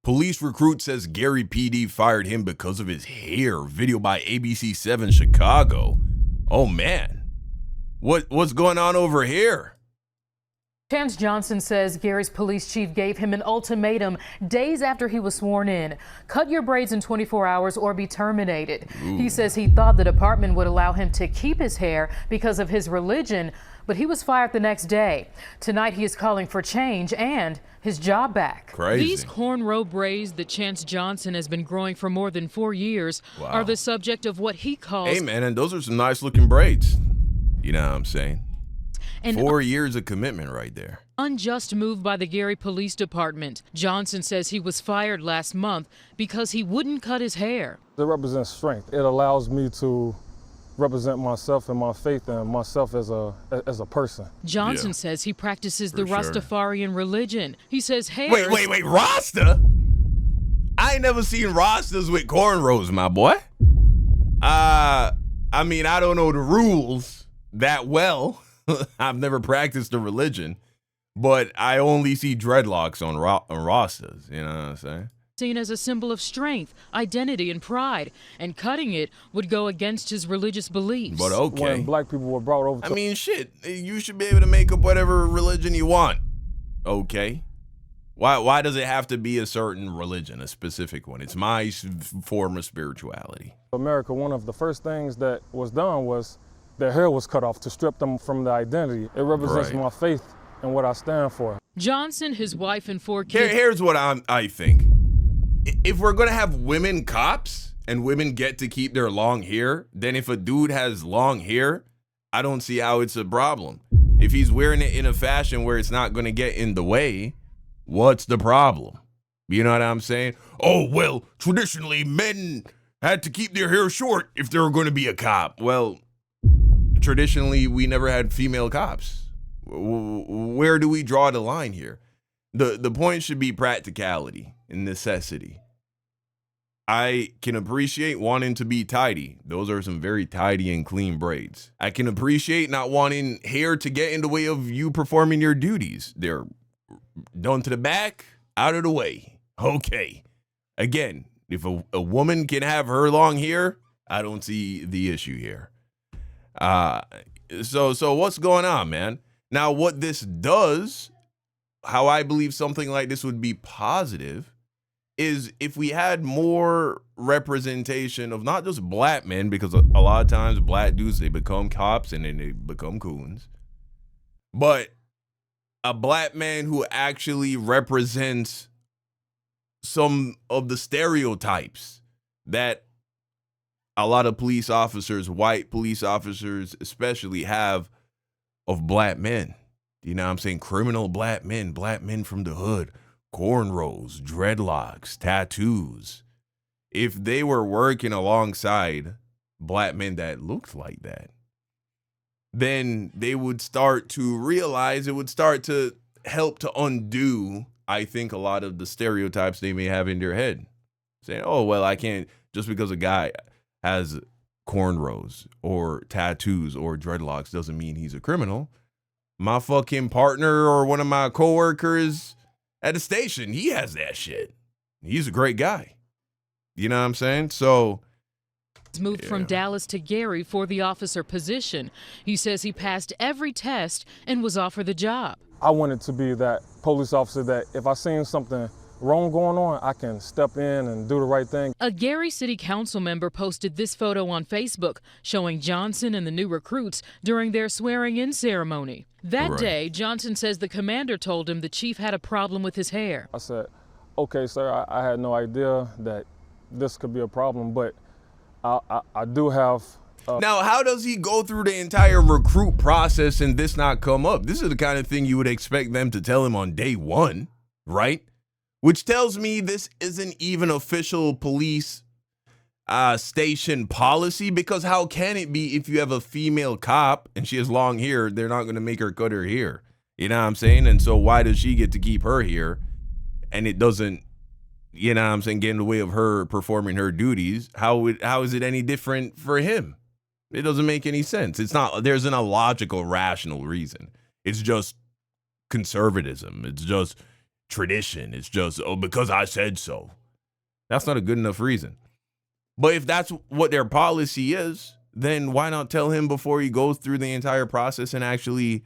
Police recruit says Gary PD fired him because of his hair. Video by ABC7 Chicago. Oh man, what's going on over here? Chance Johnson says Gary's police chief gave him an ultimatum days after he was sworn in. Cut your braids in 24 hours or be terminated. Ooh. He says he thought the department would allow him to keep his hair because of his religion, but he was fired the next day. Tonight he is calling for change and his job back. Crazy. These cornrow braids that Chance Johnson has been growing for more than 4 years are the subject of what he calls... Hey man, and those are some nice looking braids. You know what I'm saying? An 4 years of commitment right there. Unjust move by the Gary Police Department. Johnson says he was fired last month because he wouldn't cut his hair. It represents strength. It allows me to represent myself and my faith and myself as a person. Johnson says he practices the Rastafarian religion. He says hair... Wait, Rasta? I ain't never seen Rastas with cornrows, my boy. I mean, I don't know the rules that well. I've never practiced a religion, but I only see dreadlocks on Rastas, you know what I'm saying? Seen as a symbol of strength, identity, and pride, and cutting it would go against his religious beliefs. But okay. When black people were brought over to... I mean, shit, you should be able to make up whatever religion you want, okay? Why does it have to be a certain religion, a specific one? It's my form of spirituality. America, one of the first things that was done was their hair was cut off to strip them from the identity. It represents my faith and what I stand for. Johnson, his wife, and 4 kids. Here's what I think. If we're going to have women cops and women get to keep their long hair, then if a dude has long hair, I don't see how it's a problem. If he's wearing it in a fashion where it's not going to get in the way, what's the problem? You know what I'm saying? Oh, well, traditionally men had to keep their hair short if they were going to be a cop. Well, traditionally, we never had female cops. Where do we draw the line here? The point should be practicality and necessity. I can appreciate wanting to be tidy. Those are some very tidy and clean braids. I can appreciate not wanting hair to get in the way of you performing your duties. They're done to the back, out of the way. Okay. Again, if a woman can have her long hair, I don't see the issue here. So what's going on, man? Now, what this does, how I believe something like this would be positive, is if we had more representation of not just black men, because a lot of times black dudes, they become cops and then they become coons, but a black man who actually represents some of the stereotypes that a lot of police officers, white police officers especially, have of black men. You know what I'm saying? Criminal black men from the hood, cornrows, dreadlocks, tattoos. If they were working alongside black men that looked like that, then they would start to realize, it would start to help to undo, I think, a lot of the stereotypes they may have in their head. Saying, oh, well, I can't, just because a guy has cornrows or tattoos or dreadlocks doesn't mean he's a criminal. My fucking partner or one of my coworkers at the station, he has that shit. He's a great guy. You know what I'm saying? So moved from Dallas to Gary for the officer position. He says he passed every test and was offered the job. I wanted to be that police officer that if I seen something wrong going on, I can step in and do the right thing. A Gary City Council member posted this photo on Facebook showing Johnson and the new recruits during their swearing-in ceremony. That day, Johnson says the commander told him the chief had a problem with his hair. I said, okay, sir, I had no idea that this could be a problem, but I do have... Now, how does he go through the entire recruit process and this not come up? This is the kind of thing you would expect them to tell him on day one, right? Which tells me this isn't even official police station policy, because how can it be if you have a female cop and she has long hair, they're not going to make her cut her hair. You know what I'm saying? And so why does she get to keep her hair and it doesn't, you know what I'm saying, get in the way of her performing her duties? How is it any different for him? It doesn't make any sense. It's not, there's an illogical, rational reason. It's just conservatism. It's just tradition. It's just, oh, because I said so. That's not a good enough reason. But if that's what their policy is, then why not tell him before he goes through the entire process and actually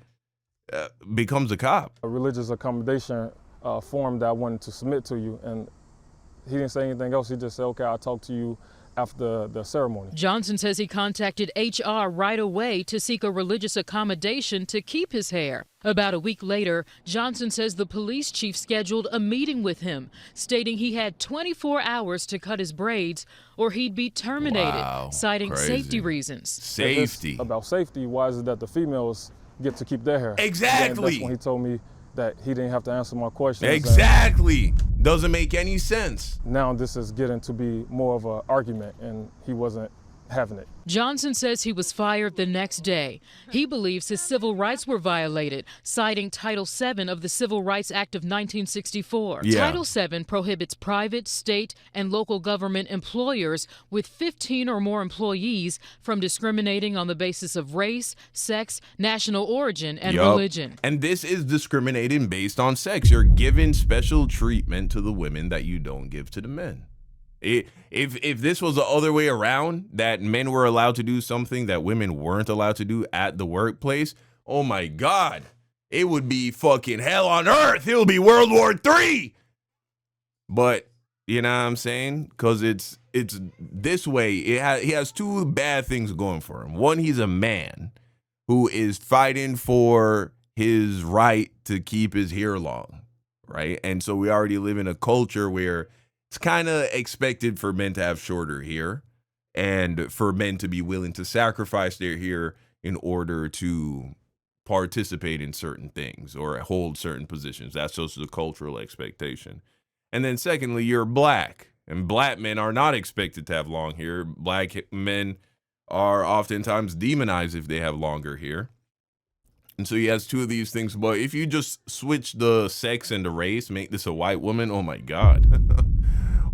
becomes a cop? A religious accommodation form that I wanted to submit to you, and he didn't say anything else. He just said, okay, I'll talk to you after the ceremony. Johnson says he contacted HR right away to seek a religious accommodation to keep his hair. About a week later, Johnson says the police chief scheduled a meeting with him, stating he had 24 hours to cut his braids or he'd be terminated, citing safety reasons. Safety. About safety, why is it that the females get to keep their hair? Exactly. That's when he told me that he didn't have to answer my questions. Exactly. Doesn't make any sense. Now this is getting to be more of an argument, and he wasn't having it. Johnson says he was fired the next day. He believes his civil rights were violated, citing Title VII of the Civil Rights Act of 1964. Yeah. Title VII prohibits private, state, and local government employers with 15 or more employees from discriminating on the basis of race, sex, national origin, and religion. And this is discriminating based on sex. You're giving special treatment to the women that you don't give to the men. If this was the other way around, that men were allowed to do something that women weren't allowed to do at the workplace, oh my God, it would be fucking hell on earth. It would be World War III. But you know what I'm saying? Because it's this way. He has two bad things going for him. One, he's a man who is fighting for his right to keep his hair long, right? And so we already live in a culture where it's kind of expected for men to have shorter hair and for men to be willing to sacrifice their hair in order to participate in certain things or hold certain positions. That's just the cultural expectation. And then secondly, you're black, and black men are not expected to have long hair. Black men are oftentimes demonized if they have longer hair. And so he has two of these things. But if you just switch the sex and the race, make this a white woman, oh my God.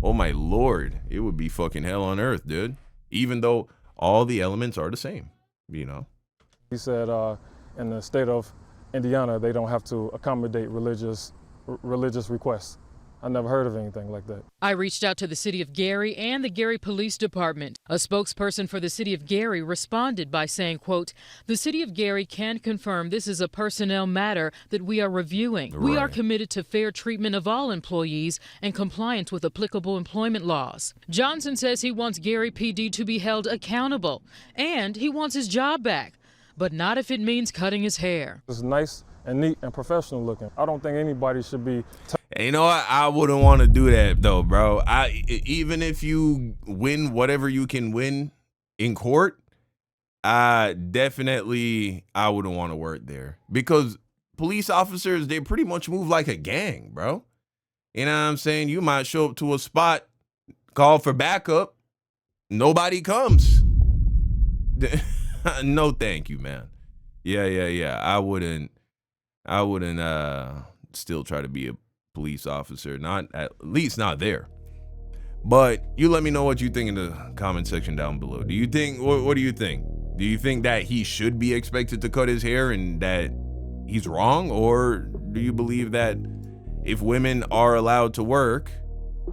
Oh my Lord, it would be fucking hell on earth, dude. Even though all the elements are the same, you know. He said in the state of Indiana, they don't have to accommodate religious requests. I never heard of anything like that. I reached out to the city of Gary and the Gary Police Department. A spokesperson for the city of Gary responded by saying, quote, "The city of Gary can confirm this is a personnel matter that we are reviewing. We are committed to fair treatment of all employees and compliance with applicable employment laws." Johnson says he wants Gary PD to be held accountable and he wants his job back, but not if it means cutting his hair. It's nice and neat and professional looking. I don't think anybody should be. And you know what? I wouldn't want to do that though, bro. Even if you win whatever you can win in court, I wouldn't want to work there, because police officers, they pretty much move like a gang, bro. You know what I'm saying? You might show up to a spot, call for backup, nobody comes. No, thank you, man. Yeah. I wouldn't still try to be a police officer, at least not there. But you let me know what you think in the comment section down below. Do you think, what do you think? Do you think that he should be expected to cut his hair and that he's wrong? Or do you believe that if women are allowed to work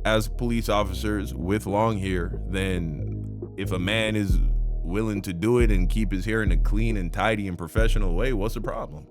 as police officers with long hair, then if a man is willing to do it and keep his hair in a clean and tidy and professional way, what's the problem?